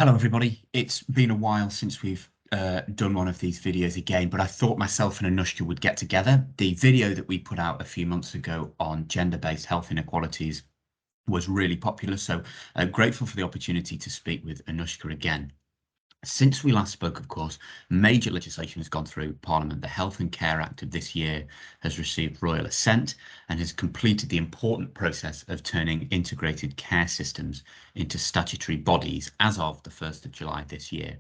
Hello everybody, it's been a while since we've done one of these videos again, but I thought myself and Anushka would get together. The video that we put out a few months ago on gender-based health inequalities was really popular, so grateful for the opportunity to speak with Anushka again. Since we last spoke, of course, major legislation has gone through Parliament. The Health and Care Act of this year has received royal assent and has completed the important process of turning integrated care systems into statutory bodies as of the 1st of July this year.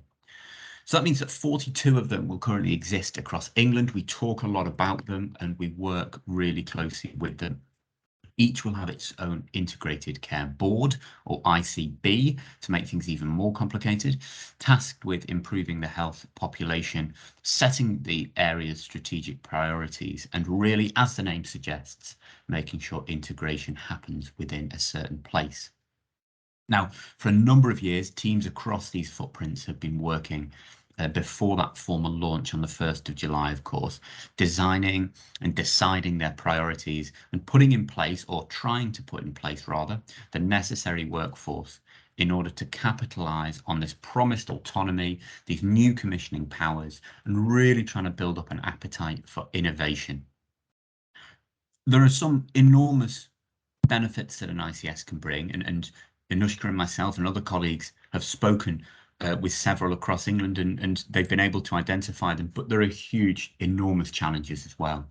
So that means that 42 of them will currently exist across England. We talk a lot about them and we work really closely with them. Each will have its own integrated care board, or ICB, to make things even more complicated, tasked with improving the health population, setting the area's strategic priorities, and really, as the name suggests, making sure integration happens within a certain place. Now, for a number of years, teams across these footprints have been working before that formal launch on the 1st of July, of course, designing and deciding their priorities and putting in place, or trying to put in place rather, the necessary workforce in order to capitalise on this promised autonomy, these new commissioning powers, and really trying to build up an appetite for innovation. There are some enormous benefits that an ICS can bring, and Anushka and myself and other colleagues have spoken with several across England, and they've been able to identify them, but there are huge, enormous challenges as well.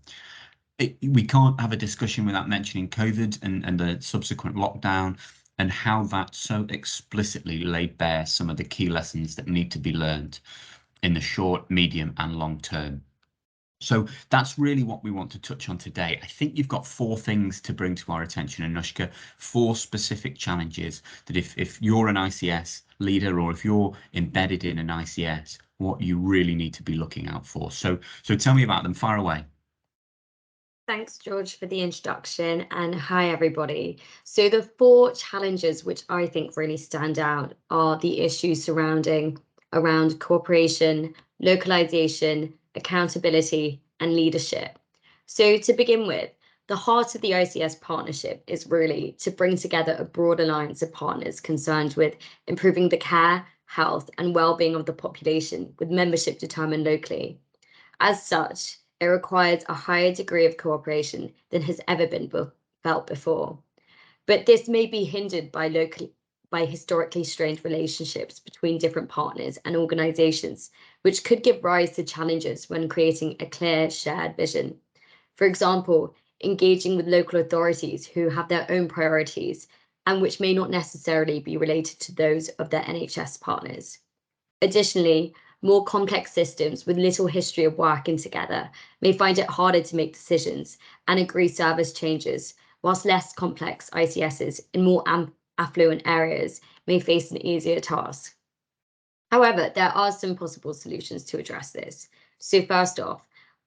We can't have a discussion without mentioning COVID and the subsequent lockdown and how that so explicitly laid bare some of the key lessons that need to be learned in the short, medium and long term. So that's really what we want to touch on today. I think you've got 4 things to bring to our attention, Anushka, 4 specific challenges that if you're an ICS leader or if you're embedded in an ICS, what you really need to be looking out for. So tell me about them. Fire away. Thanks, George, for the introduction, and hi, everybody. So the 4 challenges which I think really stand out are the issues surrounding around cooperation, localization, accountability, and leadership. So to begin with, the heart of the ICS partnership is really to bring together a broad alliance of partners concerned with improving the care, health, and well-being of the population, with membership determined locally. As such, it requires a higher degree of cooperation than has ever been felt before. But this may be hindered by historically strained relationships between different partners and organizations, which could give rise to challenges when creating a clear shared vision. For example, engaging with local authorities who have their own priorities and which may not necessarily be related to those of their NHS partners. Additionally, more complex systems with little history of working together may find it harder to make decisions and agree service changes, whilst less complex ICSs in more affluent areas may face an easier task. However, there are some possible solutions to address this. So first off,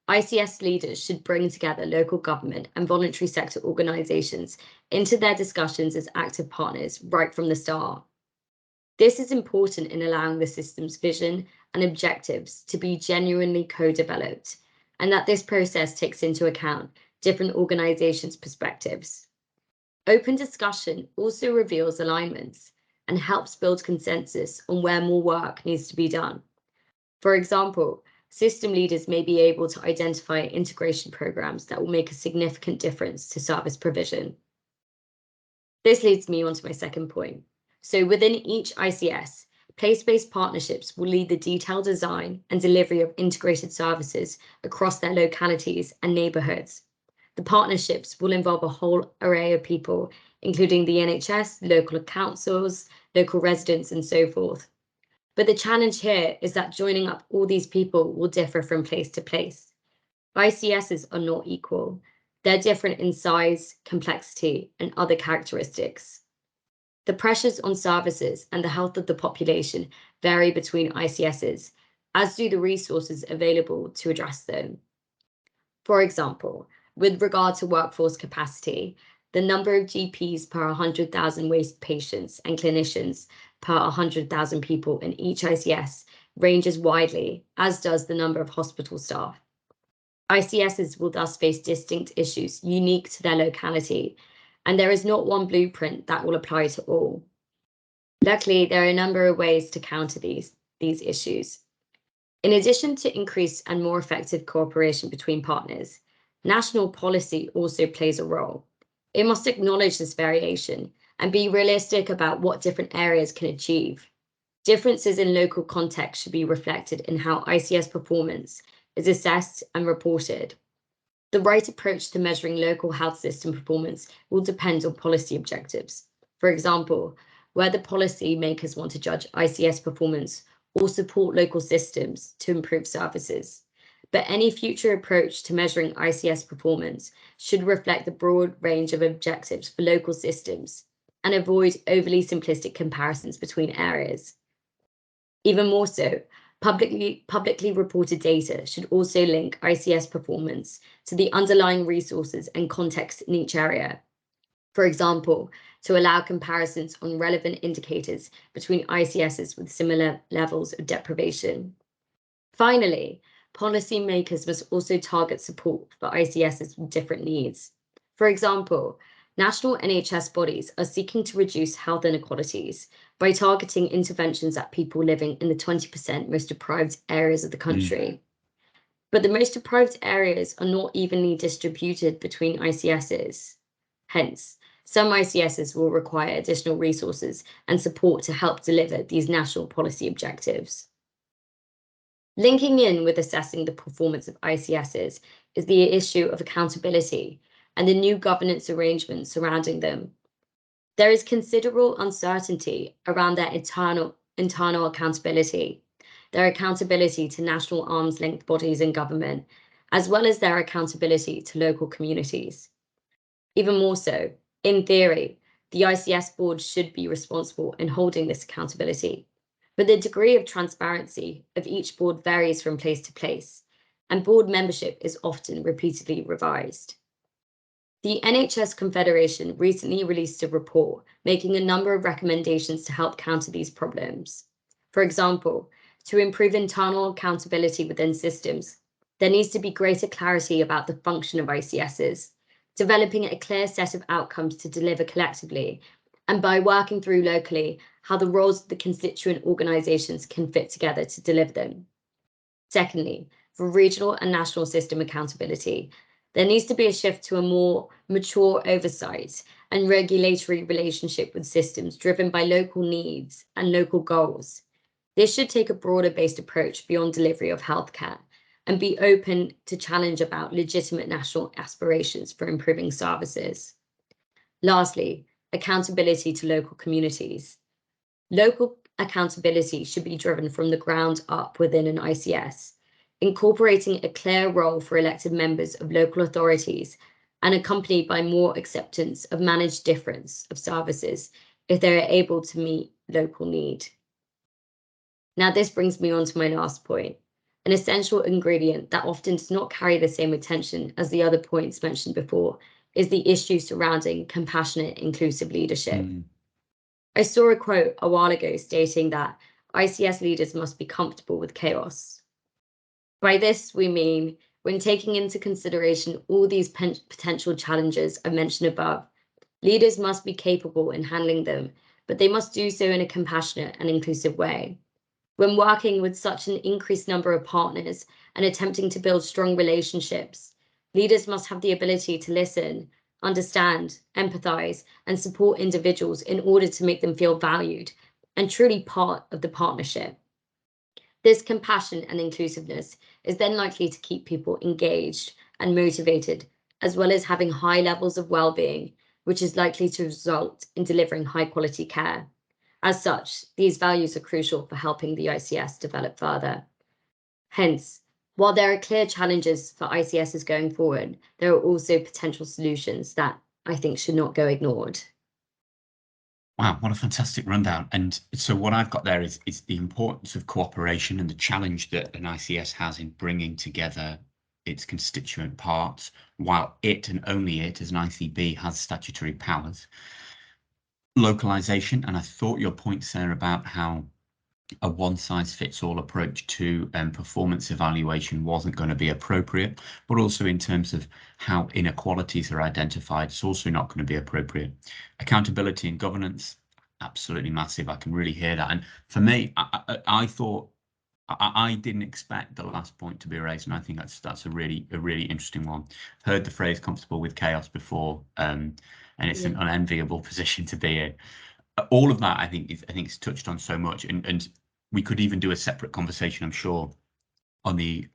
ICS leaders should bring together local government and voluntary sector organisations into their discussions as active partners right from the start. This is important in allowing the system's vision and objectives to be genuinely co-developed, and that this process takes into account different organisations' perspectives. Open discussion also reveals alignments and helps build consensus on where more work needs to be done. For example, system leaders may be able to identify integration programs that will make a significant difference to service provision. This leads me on to my second point. So within each ICS, place-based partnerships will lead the detailed design and delivery of integrated services across their localities and neighbourhoods. The partnerships will involve a whole array of people, including the NHS, local councils, local residents, and so forth. But the challenge here is that joining up all these people will differ from place to place. ICSs are not equal. They're different in size, complexity, and other characteristics. The pressures on services and the health of the population vary between ICSs, as do the resources available to address them. For example, with regard to workforce capacity, the number of GPs per 100,000 waste patients and clinicians per 100,000 people in each ICS ranges widely, as does the number of hospital staff. ICSs will thus face distinct issues unique to their locality, and there is not one blueprint that will apply to all. Luckily, there are a number of ways to counter these issues. In addition to increased and more effective cooperation between partners, national policy also plays a role. It must acknowledge this variation and be realistic about what different areas can achieve. Differences in local context should be reflected in how ICS performance is assessed and reported. The right approach to measuring local health system performance will depend on policy objectives. For example, whether policymakers want to judge ICS performance or support local systems to improve services. But any future approach to measuring ICS performance should reflect the broad range of objectives for local systems and avoid overly simplistic comparisons between areas. Even more so, publicly reported data should also link ICS performance to the underlying resources and context in each area. For example, to allow comparisons on relevant indicators between ICSs with similar levels of deprivation. Finally, policymakers must also target support for ICSs with different needs. For example, national NHS bodies are seeking to reduce health inequalities by targeting interventions at people living in the 20% most deprived areas of the country. But the most deprived areas are not evenly distributed between ICSs. Hence, some ICSs will require additional resources and support to help deliver these national policy objectives. Linking in with assessing the performance of ICSs is the issue of accountability and the new governance arrangements surrounding them. There is considerable uncertainty around their internal accountability, their accountability to national arm's length bodies in government, as well as their accountability to local communities. Even more so, in theory, the ICS board should be responsible in holding this accountability. But the degree of transparency of each board varies from place to place, and board membership is often repeatedly revised. The NHS Confederation recently released a report making a number of recommendations to help counter these problems. For example, to improve internal accountability within systems, there needs to be greater clarity about the function of ICSs, developing a clear set of outcomes to deliver collectively, and by working through locally, how the roles of the constituent organisations can fit together to deliver them. Secondly, for regional and national system accountability, there needs to be a shift to a more mature oversight and regulatory relationship with systems driven by local needs and local goals. This should take a broader based approach beyond delivery of healthcare and be open to challenge about legitimate national aspirations for improving services. Lastly, accountability to local communities. Local accountability should be driven from the ground up within an ICS, incorporating a clear role for elected members of local authorities and accompanied by more acceptance of managed difference of services if they are able to meet local need. Now, this brings me on to my last point. An essential ingredient that often does not carry the same attention as the other points mentioned before is the issue surrounding compassionate, inclusive leadership. I saw a quote a while ago stating that ICS leaders must be comfortable with chaos. By this, we mean when taking into consideration all these potential challenges I mentioned above, leaders must be capable in handling them, but they must do so in a compassionate and inclusive way. When working with such an increased number of partners and attempting to build strong relationships, leaders must have the ability to listen, understand, empathize, and support individuals in order to make them feel valued and truly part of the partnership. This compassion and inclusiveness is then likely to keep people engaged and motivated, as well as having high levels of well-being, which is likely to result in delivering high-quality care. As such, these values are crucial for helping the ICS develop further. Hence, while there are clear challenges for ICSs going forward, there are also potential solutions that I think should not go ignored. Wow, what a fantastic rundown. And so what I've got there is the importance of cooperation and the challenge that an ICS has in bringing together its constituent parts, while it and only it as an ICB has statutory powers. Localisation, and I thought your point, Sarah, about how a one-size-fits-all approach to performance evaluation wasn't going to be appropriate, but also in terms of how inequalities are identified, it's also not going to be appropriate. Accountability and governance, absolutely massive. I can really hear that. And for me, I thought I didn't expect the last point to be erased, and I think that's a really interesting one. I've heard the phrase "comfortable with chaos" before, and it's an Yeah. unenviable position to be in. All of that, I think it's touched on so much, and we could even do a separate conversation, I'm sure, on the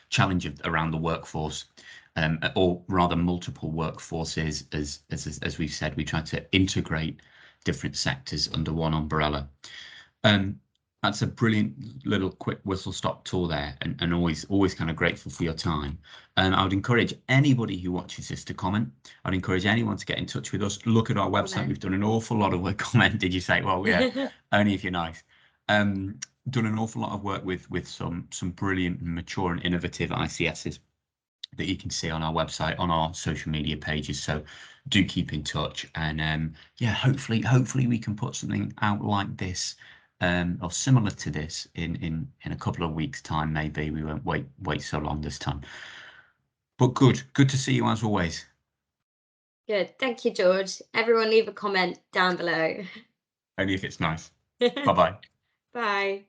challenge around the workforce, or rather multiple workforces. As we've said, we try to integrate different sectors under one umbrella. Um, that's a brilliant little quick whistle stop tour there, and always kind of grateful for your time. And I would encourage anybody who watches this to comment. I'd encourage anyone to get in touch with us. Look at our website. We've done an awful lot of work. Comment, did you say? Well, yeah, only if you're nice. Done an awful lot of work with some brilliant, mature, and innovative ICSs that you can see on our website, on our social media pages. So do keep in touch, and yeah, hopefully we can put something out like this, or similar to this in a couple of weeks' time. Maybe we won't wait so long this time. But good to see you as always. Good. Thank you, George. Everyone leave a comment down below. Only if it's nice. Bye bye. Bye.